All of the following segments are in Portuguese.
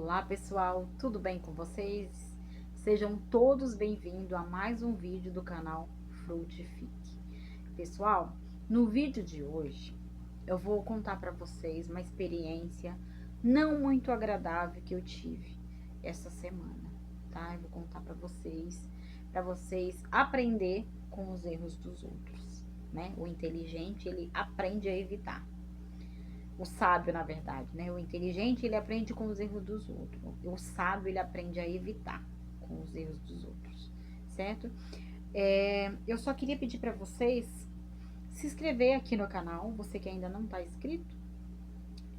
Olá pessoal, tudo bem com vocês? Sejam todos bem-vindos a mais um vídeo do canal Frutifique. Pessoal, no vídeo de hoje eu vou contar para vocês uma experiência não muito agradável que eu tive essa semana, tá? Eu vou contar para vocês aprender com os erros dos outros, né? O inteligente, ele aprende a evitar. O sábio, na verdade, né? O inteligente, ele aprende com os erros dos outros. O sábio, ele aprende a evitar com os erros dos outros, certo? Eu só queria pedir para vocês se inscrever aqui no canal, você que ainda não está inscrito,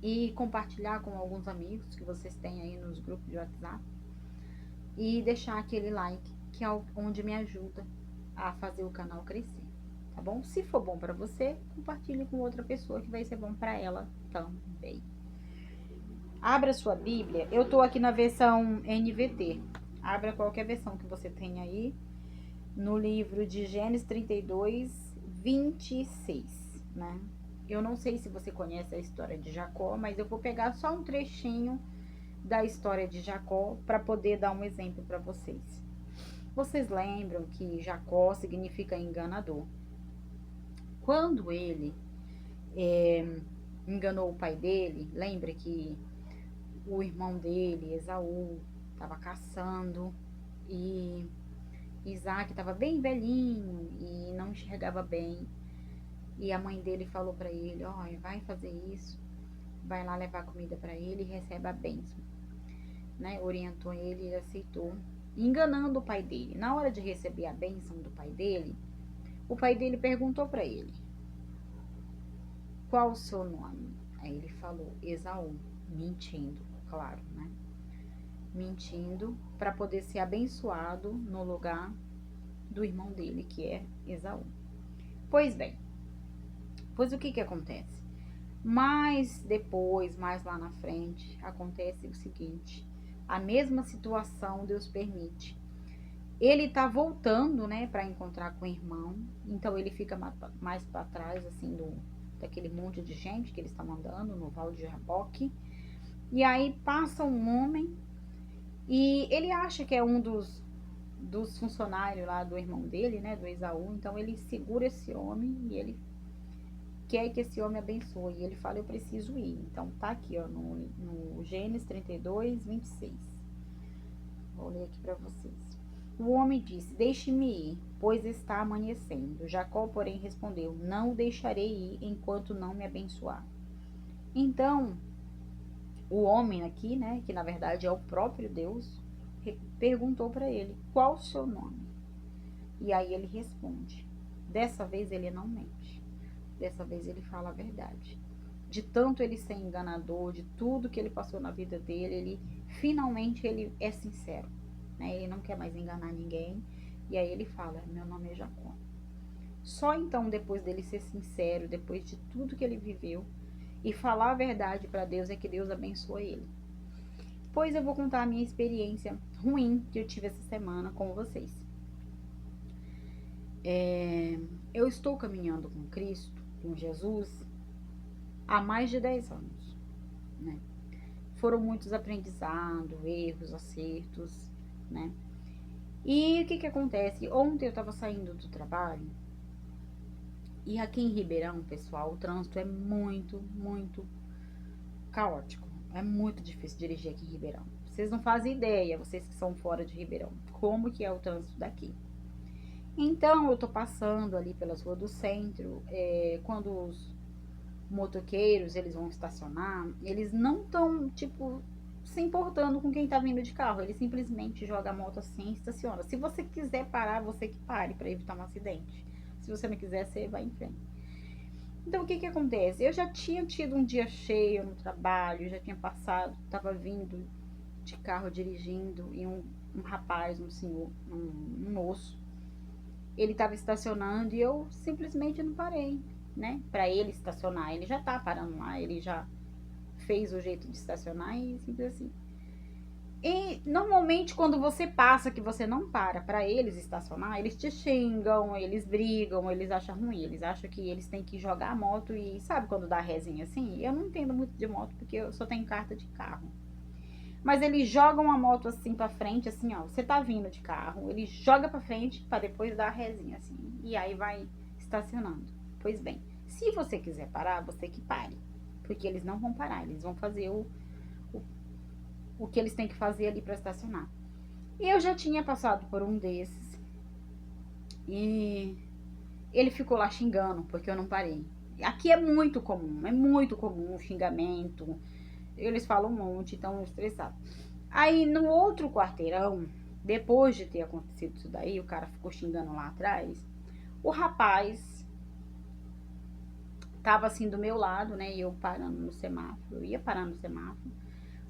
e compartilhar com alguns amigos que vocês têm aí nos grupos de WhatsApp, e deixar aquele like, que é onde me ajuda a fazer o canal crescer, tá bom? Se for bom para você, compartilhe com outra pessoa que vai ser bom para ela também. Abra sua Bíblia, eu tô aqui na versão NVT. Abra qualquer versão que você tenha aí, no livro de Gênesis 32, 26, né? Eu não sei se você conhece a história de Jacó, mas eu vou pegar só um trechinho da história de Jacó para poder dar um exemplo para vocês. Vocês lembram que Jacó significa enganador. Quando ele enganou o pai dele, lembra que o irmão dele, Esaú, estava caçando e Isaac estava bem velhinho e não enxergava bem. E a mãe dele falou para ele: olha, vai fazer isso, vai lá levar comida para ele e recebe a bênção, né? Orientou ele, ele aceitou, enganando o pai dele. Na hora de receber a bênção do pai dele, o pai dele perguntou para ele: qual o seu nome? Aí ele falou: Esaú, mentindo, claro, né? Mentindo para poder ser abençoado no lugar do irmão dele, que é Esaú. Pois bem, o que acontece? Mas depois, mais lá na frente, acontece o seguinte: a mesma situação Deus permite. Ele tá voltando, né, para encontrar com o irmão, então ele fica mais para trás, assim, daquele monte de gente que eles estão andando no Val de Jaboque. E aí passa um homem e ele acha que é um dos funcionários lá do irmão dele, né, do Esaú. Então ele segura esse homem e ele quer que esse homem abençoe. E ele fala: eu preciso ir. Então tá aqui, ó, no Gênesis 32, 26. Vou ler aqui para vocês. O homem disse: deixe-me ir, pois está amanhecendo. Jacó, porém, respondeu: não o deixarei ir enquanto não me abençoar. Então o homem aqui, né, que na verdade é o próprio Deus, perguntou para ele: qual o seu nome? E aí ele responde. Dessa vez ele não mente. Dessa vez ele fala a verdade. De tanto ele ser enganador, de tudo que ele passou na vida dele, ele finalmente ele é sincero, né? Ele não quer mais enganar ninguém. E aí ele fala: meu nome é Jacó. Só então, depois dele ser sincero, depois de tudo que ele viveu e falar a verdade para Deus, é que Deus abençoa ele. Pois eu vou contar a minha experiência ruim que eu tive essa semana com vocês. Eu estou caminhando com Cristo, com Jesus, há mais de 10 anos, né? Foram muitos aprendizados, erros, acertos, né? E o que acontece? Ontem eu estava saindo do trabalho e aqui em Ribeirão, pessoal, o trânsito é muito, muito caótico. É muito difícil dirigir aqui em Ribeirão. Vocês não fazem ideia, vocês que são fora de Ribeirão, como que é o trânsito daqui. Então, eu tô passando ali pelas ruas do centro, quando os motoqueiros, eles vão estacionar, eles não estão, tipo, se importando com quem tá vindo de carro. Ele simplesmente joga a moto assim e estaciona. Se você quiser parar, você que pare para evitar um acidente. Se você não quiser, você vai em frente. Então, o que acontece? Eu já tinha tido um dia cheio no trabalho, já tinha passado, tava vindo de carro dirigindo e um rapaz, um senhor, um moço, ele tava estacionando e eu simplesmente não parei, né? Para ele estacionar. Ele já tá parando lá, ele já fez o jeito de estacionar e simples assim. E normalmente quando você passa que você não para eles estacionar, eles te xingam, eles brigam, eles acham ruim, eles acham que eles têm que jogar a moto e sabe quando dá resinha assim? Eu não entendo muito de moto porque eu só tenho carta de carro. mas ele joga uma moto assim pra frente, assim, ó. Você tá vindo de carro, ele joga pra frente pra depois dar a rezinha, assim. E aí vai estacionando. Pois bem, se você quiser parar, você que pare. Porque eles não vão parar, eles vão fazer o que eles têm que fazer ali pra estacionar. E eu já tinha passado por um desses. E ele ficou lá xingando, porque eu não parei. Aqui é muito comum o xingamento. Eles falam um monte, então eu estressado. Aí no outro quarteirão, depois de ter acontecido isso daí, o cara ficou xingando lá atrás. O rapaz tava assim do meu lado, né? E eu parando no semáforo, eu ia parar no semáforo.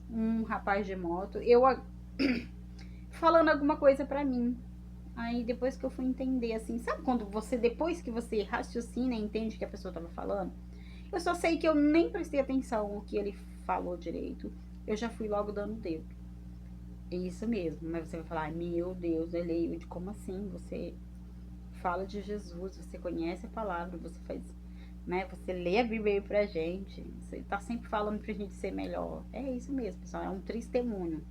Um rapaz de moto, falando alguma coisa pra mim. Aí depois que eu fui entender, assim, sabe quando você, depois que você raciocina e entende o que a pessoa tava falando? Eu só sei que eu nem prestei atenção no que ele falou direito. Eu já fui logo dando o dedo. É isso mesmo, mas você vai falar, meu Deus, Eleide, como assim? Você fala de Jesus, você conhece a palavra, você faz, né? Você lê a Bíblia aí pra gente, você tá sempre falando pra gente ser melhor. É isso mesmo, pessoal, é um testemunho.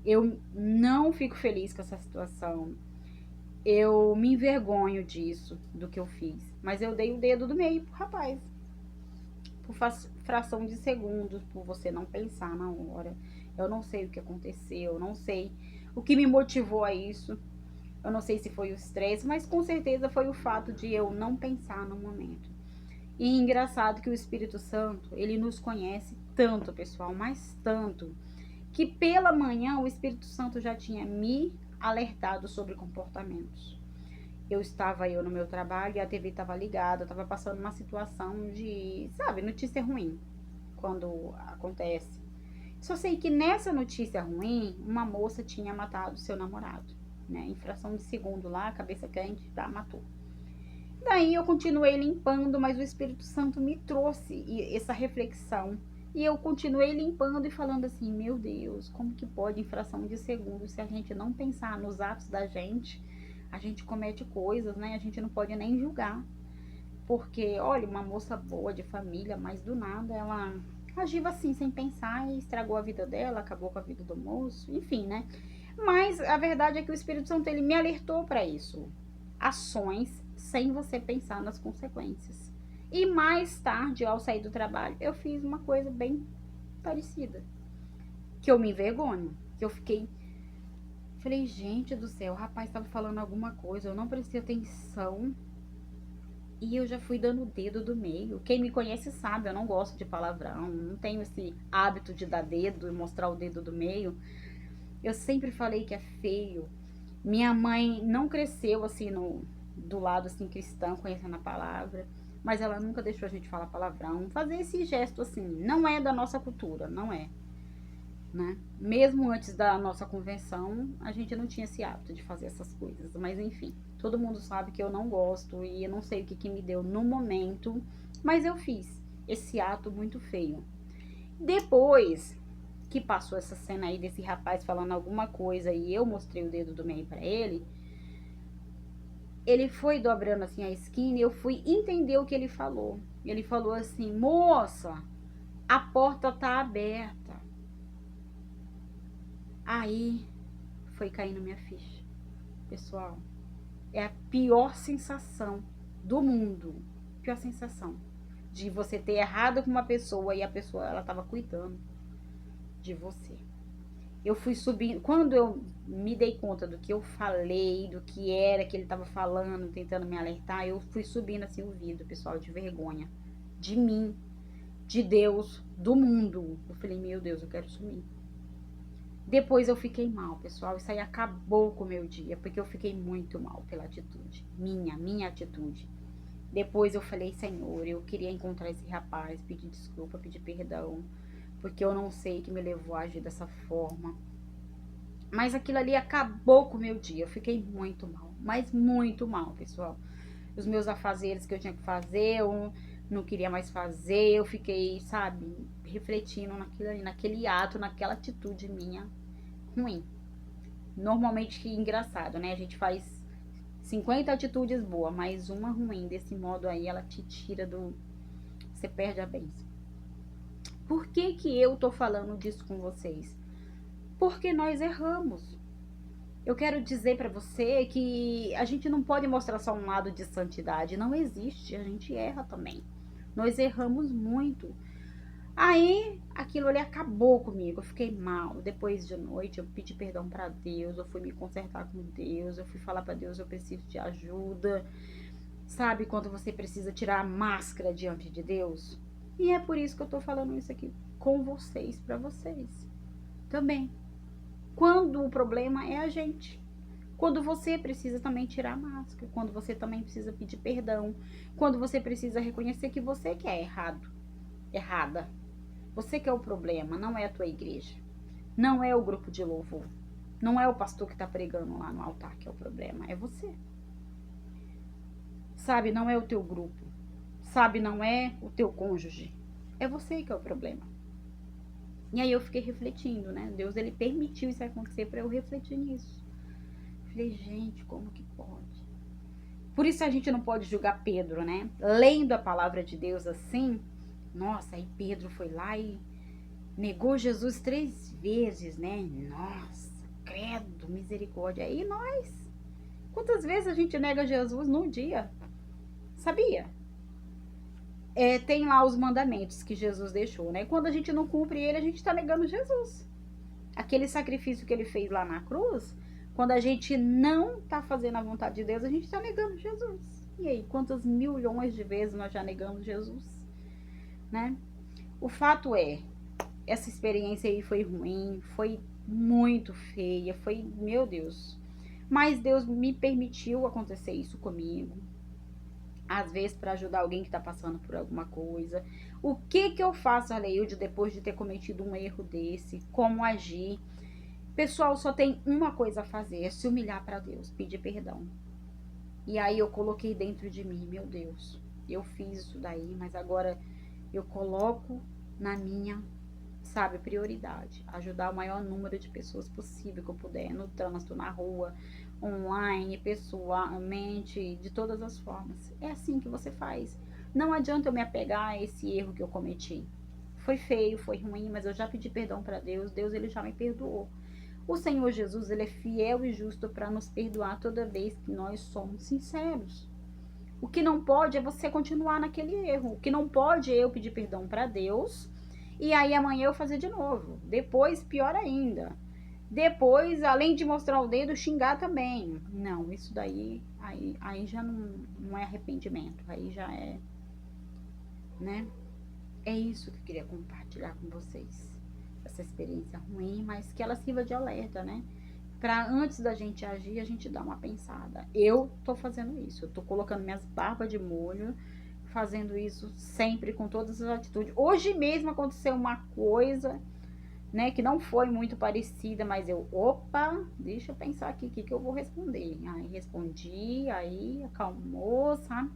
Eu não fico feliz com essa situação. Eu me envergonho disso, do que eu fiz. Mas eu dei o dedo do meio pro rapaz. Por fração de segundos, por você não pensar na hora. Eu não sei o que aconteceu, eu não sei o que me motivou a isso. Eu não sei se foi o estresse, mas com certeza foi o fato de eu não pensar no momento. E engraçado que o Espírito Santo, ele nos conhece tanto, pessoal, mas tanto, que pela manhã o Espírito Santo já tinha me alertado sobre comportamentos. Eu no meu trabalho e a TV estava ligada, estava passando uma situação de, sabe, notícia ruim, quando acontece. Só sei que nessa notícia ruim, uma moça tinha matado seu namorado, né? Em fração de segundo lá, cabeça quente, tá, matou. Daí eu continuei limpando, mas o Espírito Santo me trouxe essa reflexão. E eu continuei limpando e falando assim, meu Deus, como que pode em fração de segundo, se a gente não pensar nos atos da gente, a gente comete coisas, né? A gente não pode nem julgar. Porque, olha, uma moça boa de família, mas do nada ela agiu assim, sem pensar, e estragou a vida dela, acabou com a vida do moço, enfim, né? Mas a verdade é que o Espírito Santo, ele me alertou para isso. Ações sem você pensar nas consequências. E mais tarde, ao sair do trabalho, eu fiz uma coisa bem parecida. Que eu me envergonho. Que eu fiquei. Falei, gente do céu, o rapaz estava falando alguma coisa, eu não prestei atenção. E eu já fui dando o dedo do meio. Quem me conhece sabe, eu não gosto de palavrão, não tenho esse hábito de dar dedo e mostrar o dedo do meio. Eu sempre falei que é feio. Minha mãe não cresceu assim do lado assim cristão, conhecendo a palavra, mas ela nunca deixou a gente falar palavrão, fazer esse gesto assim, não é da nossa cultura, não é, né? Mesmo antes da nossa convenção, a gente não tinha esse hábito de fazer essas coisas, mas enfim, todo mundo sabe que eu não gosto e eu não sei o que me deu no momento, mas eu fiz esse ato muito feio. Depois que passou essa cena aí desse rapaz falando alguma coisa e eu mostrei o dedo do meio pra ele, ele foi dobrando assim a esquina e eu fui entender o que ele falou. Ele falou assim, moça, a porta tá aberta. Aí foi caindo minha ficha. Pessoal, é a pior sensação do mundo. Pior sensação. De você ter errado com uma pessoa e a pessoa, ela tava cuidando de você. Eu fui subindo, quando eu me dei conta do que eu falei, do que era que ele estava falando, tentando me alertar, eu fui subindo assim o vidro, pessoal, de vergonha, de mim, de Deus, do mundo. Eu falei, meu Deus, eu quero sumir. Depois eu fiquei mal, pessoal, isso aí acabou com o meu dia, porque eu fiquei muito mal pela atitude, minha atitude. Depois eu falei, Senhor, eu queria encontrar esse rapaz, pedir desculpa, pedir perdão, porque eu não sei que me levou a agir dessa forma. Mas aquilo ali acabou com o meu dia. Eu fiquei muito mal, mas muito mal, pessoal. Os meus afazeres que eu tinha que fazer, eu não queria mais fazer. Eu fiquei, sabe, refletindo naquilo ali, naquele ato, naquela atitude minha ruim. Normalmente, que engraçado, né? A gente faz 50 atitudes boas, mas uma ruim desse modo aí, ela te tira do... Você perde a bênção. Por que que eu tô falando disso com vocês? porque nós erramos. Eu quero dizer para você que a gente não pode mostrar só um lado de santidade, não existe, a gente erra também. Nós erramos muito. Aí, aquilo ali acabou comigo, eu fiquei mal. Depois de noite, eu pedi perdão para Deus, eu fui me consertar com Deus, eu fui falar para Deus, eu preciso de ajuda. Sabe quando você precisa tirar a máscara diante de Deus? E é por isso que eu tô falando isso aqui com vocês, para vocês também. Quando o problema é a gente. Quando você precisa também tirar a máscara, quando você também precisa pedir perdão, quando você precisa reconhecer que você que é errado, errada. Você que é o problema, não é a tua igreja. Não é o grupo de louvor. Não é o pastor que está pregando lá no altar que é o problema, é você. Sabe, não é o teu grupo. Sabe, não é o teu cônjuge. É você que é o problema. E aí eu fiquei refletindo, né? Deus, ele permitiu isso acontecer para eu refletir nisso. Falei, gente, como que pode? Por isso a gente não pode julgar Pedro, né? Lendo a palavra de Deus assim, nossa, aí Pedro foi lá e negou Jesus 3 vezes, né? Nossa, credo, misericórdia. E nós? Quantas vezes a gente nega Jesus num dia? Sabia? Tem lá os mandamentos que Jesus deixou, né? Quando a gente não cumpre ele, a gente tá negando Jesus. Aquele sacrifício que ele fez lá na cruz, quando a gente não tá fazendo a vontade de Deus, a gente tá negando Jesus. E aí, quantas milhões de vezes nós já negamos Jesus, né? O fato é, essa experiência aí foi ruim, foi muito feia, foi, meu Deus. Mas Deus me permitiu acontecer isso comigo. Às vezes para ajudar alguém que está passando por alguma coisa. O que que eu faço, Aleilde, depois de ter cometido um erro desse? Como agir? Pessoal, só tem uma coisa a fazer, é se humilhar para Deus, pedir perdão. E aí eu coloquei dentro de mim, meu Deus, eu fiz isso daí, mas agora eu coloco na minha, sabe, prioridade. Ajudar o maior número de pessoas possível que eu puder, no trânsito, na rua, online, pessoalmente, de todas as formas. É assim que você faz. Não adianta eu me apegar a esse erro que eu cometi. Foi feio, foi ruim, mas eu já pedi perdão para Deus. Deus, ele já me perdoou. O Senhor Jesus, ele é fiel e justo para nos perdoar toda vez que nós somos sinceros. O que não pode é você continuar naquele erro. O que não pode é eu pedir perdão para Deus e aí amanhã eu fazer de novo. Depois, pior ainda. Depois, além de mostrar o dedo, xingar também. Não, isso daí, aí já não é arrependimento. Aí já é, né? É isso que eu queria compartilhar com vocês. Essa experiência ruim, mas que ela sirva de alerta, né? Pra antes da gente agir, a gente dar uma pensada. Eu tô fazendo isso. Eu tô colocando minhas barbas de molho, fazendo isso sempre com todas as atitudes. Hoje mesmo aconteceu uma coisa, né, que não foi muito parecida, mas opa, deixa eu pensar aqui o que eu vou responder. Aí respondi, aí acalmou, sabe?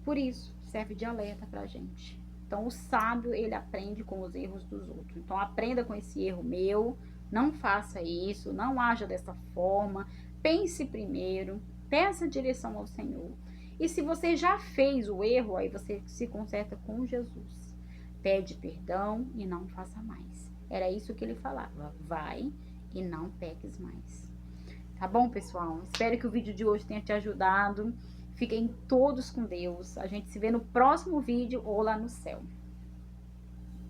Por isso, serve de alerta pra gente. Então, o sábio, ele aprende com os erros dos outros. Então, aprenda com esse erro meu, não faça isso, não haja dessa forma, pense primeiro, peça direção ao Senhor. E se você já fez o erro, aí você se conserta com Jesus. Pede perdão e não faça mais. Era isso que ele falava. Vai e não peques mais. Tá bom, pessoal? Espero que o vídeo de hoje tenha te ajudado. Fiquem todos com Deus. A gente se vê no próximo vídeo ou lá no céu.